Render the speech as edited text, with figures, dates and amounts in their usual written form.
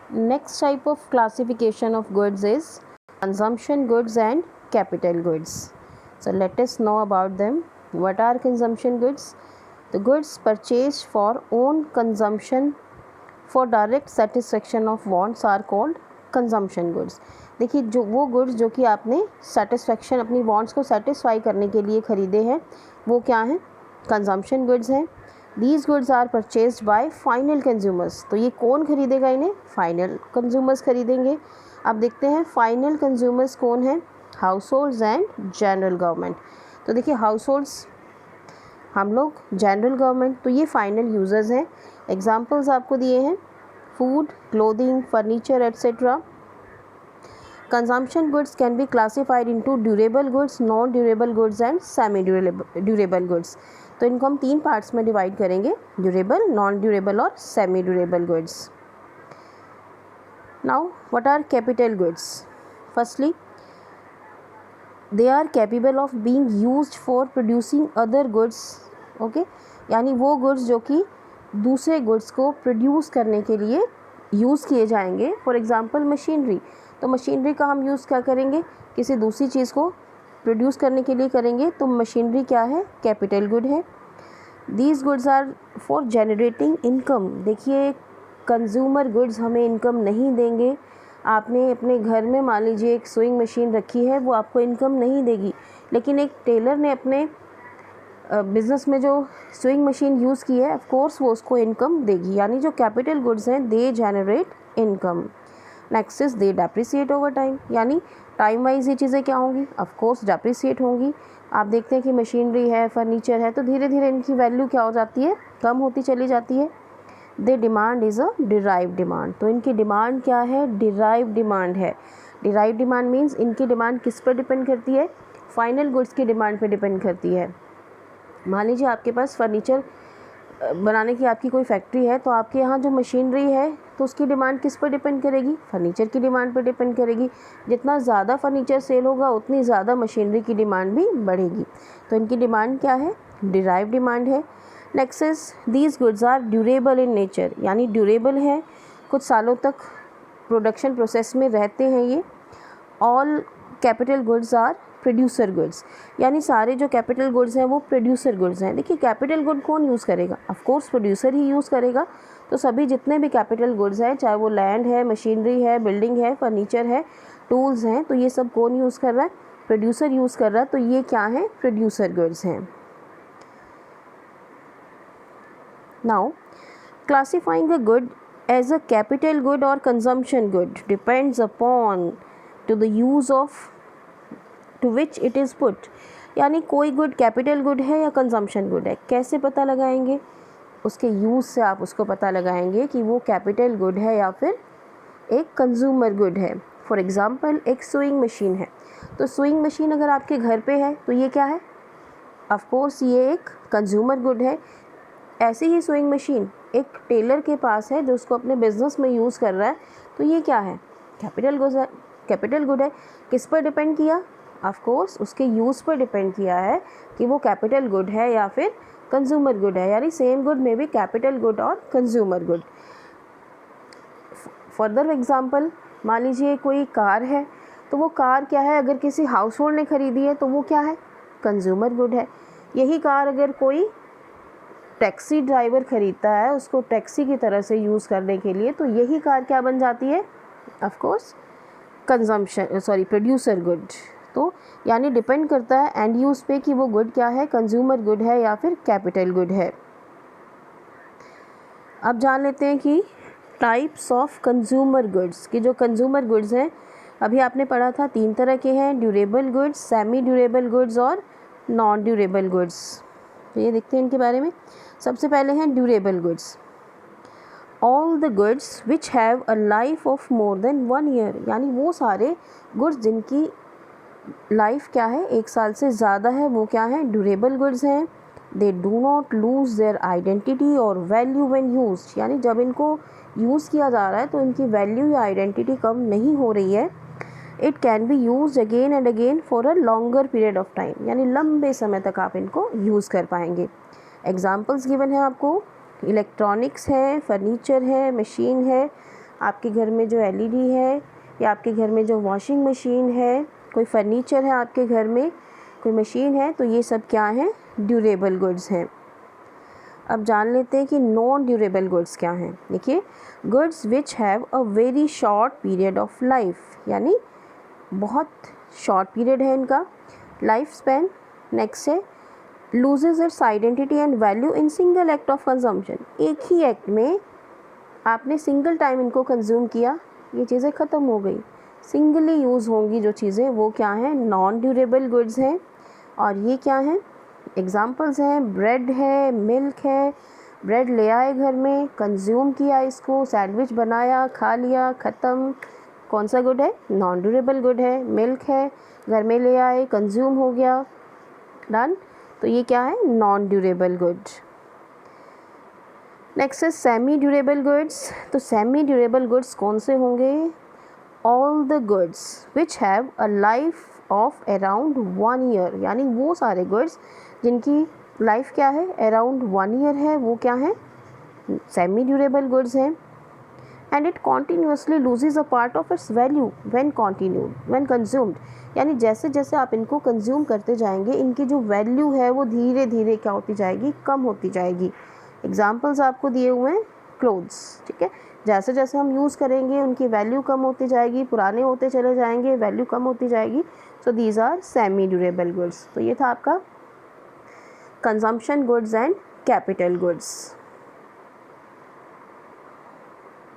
Next type of classification of goods is consumption goods and capital goods. So let us know about them. What are consumption goods? The goods purchased for own consumption for direct satisfaction of wants are called consumption goods. देखिए जो वो goods जो कि आपने satisfaction अपनी wants को satisfy करने के लिए ख़रीदे हैं वो क्या हैं? कंजम्पशन गुड्स हैं. These goods are purchased by final consumers. तो ये कौन खरीदेगा इन्हें? फाइनल कंज्यूमर्स खरीदेंगे. अब देखते हैं फाइनल कंज्यूमर्स कौन हैं? House holds and general government. तो देखिए हाउस होल्ड्स हम लोग, जनरल गवर्नमेंट, तो ये फाइनल यूज़र्स हैं. एग्जाम्पल्स आपको दिए हैं food, clothing, furniture etcetera. Consumption goods can be classified into durable goods, non durable goods and semi durable goods. तो इनको हम 3 पार्ट्स में डिवाइड करेंगे, ड्यूरेबल, नॉन ड्यूरेबल और semi durable goods. Now what are capital goods? Firstly they are capable of being used for producing other goods. Okay, यानी वो goods जो कि दूसरे गुड्स को प्रोड्यूस करने के लिए यूज़ किए जाएंगे. For example machinery. तो मशीनरी का हम यूज़ क्या करेंगे? किसी दूसरी चीज़ को प्रोड्यूस करने के लिए करेंगे. तो मशीनरी क्या है? कैपिटल गुड है. These goods are for generating income. देखिए कंज्यूमर गुड्स हमें इनकम नहीं देंगे. आपने अपने घर में मान लीजिए एक सुइंग मशीन रखी है, वो आपको इनकम नहीं देगी. लेकिन एक टेलर ने अपने बिज़नेस में जो सुइंग मशीन यूज़ की है, ऑफ कोर्स वो उसको इनकम देगी. यानी जो कैपिटल गुड्स हैं they generate income. Next is they depreciate over time. यानी टाइम वाइज ये चीज़ें क्या होंगी? ऑफ कोर्स डेप्रिसिएट होंगी. आप देखते हैं कि मशीनरी है, फर्नीचर है, तो धीरे धीरे इनकी वैल्यू क्या हो जाती है? कम होती चली जाती है. They demand is a derive demand. तो इनकी डिमांड क्या है? डिराइव डिमांड है. डिराइव डिमांड मीन्स इनकी डिमांड किस पर डिपेंड करती है? फाइनल गुड्स की डिमांड पर डिपेंड करती है. मान लीजिए आपके पास फर्नीचर बनाने की आपकी कोई फैक्ट्री है, तो आपके यहाँ जो मशीनरी है तो उसकी डिमांड किस पर डिपेंड करेगी? फर्नीचर की डिमांड पर डिपेंड करेगी. जितना ज़्यादा फर्नीचर सेल होगा उतनी ज़्यादा मशीनरी की डिमांड भी बढ़ेगी. तो इनकी डिमांड क्या है? डिराइव डिमांड है. Next is these goods are durable in nature. यानी ड्यूरेबल है, कुछ सालों तक प्रोडक्शन प्रोसेस में रहते हैं ये. All capital goods are producer goods. यानी सारे जो कैपिटल गुड्स हैं वो प्रोड्यूसर गुड्स हैं. देखिए कैपिटल गुड कौन यूज़ करेगा? Of course producer he use करेगा. तो सभी जितने भी कैपिटल गुड्स हैं, चाहे वो लैंड है, मशीनरी है, बिल्डिंग है, फर्नीचर है, टूल्स हैं, तो ये सब कौन यूज़ कर रहा है? प्रोड्यूसर यूज़ कर रहा है. तो ये क्या है? प्रोड्यूसर गुड्स हैं. Now classifying a good as a capital good और consumption good depends upon to the use of to which it is put. यानी कोई गुड कैपिटल गुड है या कंजम्पशन गुड है, कैसे पता लगाएंगे? उसके यूज़ से आप उसको पता लगाएंगे कि वो कैपिटल गुड है या फिर एक कंज्यूमर गुड है. फॉर एग्ज़ाम्पल एक सुइंग मशीन है. तो सुइंग मशीन अगर आपके घर पे है तो ये क्या है? ऑफ कोर्स ये एक कंज्यूमर गुड है. ऐसी ही सुइंग मशीन एक टेलर के पास है जो उसको अपने बिजनेस में यूज़ कर रहा है, तो ये क्या है? कैपिटल गुड है. कैपिटल गुड है. किस पर डिपेंड किया? ऑफ कोर्स उसके यूज़ पर डिपेंड किया है कि वो कैपिटल गुड है या फिर कंज्यूमर गुड है. यानी सेम गुड में भी कैपिटल गुड और कंज्यूमर गुड. फर्दर एग्जांपल, मान लीजिए कोई कार है, तो वो कार क्या है? अगर किसी हाउस होल्ड ने ख़रीदी है तो वो क्या है? कंज्यूमर गुड है. यही कार अगर कोई टैक्सी ड्राइवर ख़रीदता है उसको टैक्सी की तरह से यूज़ करने के लिए, तो यही कार क्या बन जाती है? Of course producer good. तो यानी डिपेंड करता है एंड यूज़ पे कि वो गुड क्या है? कंज्यूमर गुड है या फिर कैपिटल गुड है. अब जान लेते हैं कि टाइप्स ऑफ कंज्यूमर गुड्स. कि जो कंज्यूमर गुड्स हैं अभी आपने पढ़ा था 3 तरह के हैं, durable goods, semi durable goods और नॉन ड्यूरेबल गुड्स. तो ये देखते हैं इनके बारे में. सबसे पहले हैं durable goods. All the goods which have a life of more than 1 year. यानी वो सारे गुड्स जिनकी लाइफ क्या है? 1 साल से ज़्यादा है, वो क्या है? ड्यूरेबल गुड्स हैं. They do not lose their identity और वैल्यू व्हेन यूज्ड. यानी जब इनको यूज़ किया जा रहा है तो इनकी वैल्यू या आइडेंटिटी कम नहीं हो रही है. It can be use again and again for a longer period of time. यानी लंबे समय तक आप इनको यूज़ कर पाएंगे. एग्जाम्पल्स गिवन है आपको. इलेक्ट्रॉनिक्स है, फर्नीचर है, मशीन है, आपके घर में जो एलईडी है या आपके घर में जो वॉशिंग मशीन है, कोई फर्नीचर है आपके घर में, कोई मशीन है, तो ये सब क्या हैं? ड्यूरेबल गुड्स हैं। अब जान लेते हैं कि नॉन ड्यूरेबल गुड्स क्या हैं। देखिए, goods which have a very short period of life, यानी बहुत शॉर्ट पीरियड है इनका लाइफ स्पैन। नेक्स्ट है loses it's identity and value in single act of consumption, एक ही एक्ट में आपने सिंगल टाइम इनको कंज्यूम किया, ये चीज़ें ख़त्म हो गई, सिंगली यूज़ होंगी जो चीज़ें, वो क्या हैं? नॉन ड्यूरेबल गुड्स हैं। और ये क्या हैं? एग्जाम्पल्स हैं, ब्रेड है, मिल्क है। ब्रेड ले आए घर में, कंज्यूम किया इसको, सैंडविच बनाया, खा लिया, ख़त्म, कौन सा गुड है? नॉन ड्यूरेबल गुड है। मिल्क है, घर में ले आए, कंज्यूम हो गया, डन, तो ये क्या है? Non durable good. नेक्स्ट है सेमी ड्यूरेबल गुड्स। तो सेमी ड्यूरेबल गुड्स कौन से होंगे? All the goods which have a life of around 1 year, यानी वो सारे गुड्स जिनकी लाइफ क्या है? अराउंड 1 ईयर है, वो क्या है? सेमी ड्यूरेबल गुड्स हैं। And it continuously loses a part of its value when consumed, यानी जैसे जैसे आप इनको कंज्यूम करते जाएंगे, इनकी जो वैल्यू है वो धीरे धीरे क्या होती जाएगी? कम होती जाएगी। एग्जाम्पल्स आपको दिए हुए हैं, क्लोथ्स, ठीक है, जैसे जैसे हम यूज़ करेंगे उनकी वैल्यू कम होती जाएगी, पुराने होते चले जाएंगे, वैल्यू कम होती जाएगी। So these are semi durable goods. तो ये था आपका consumption goods and capital goods.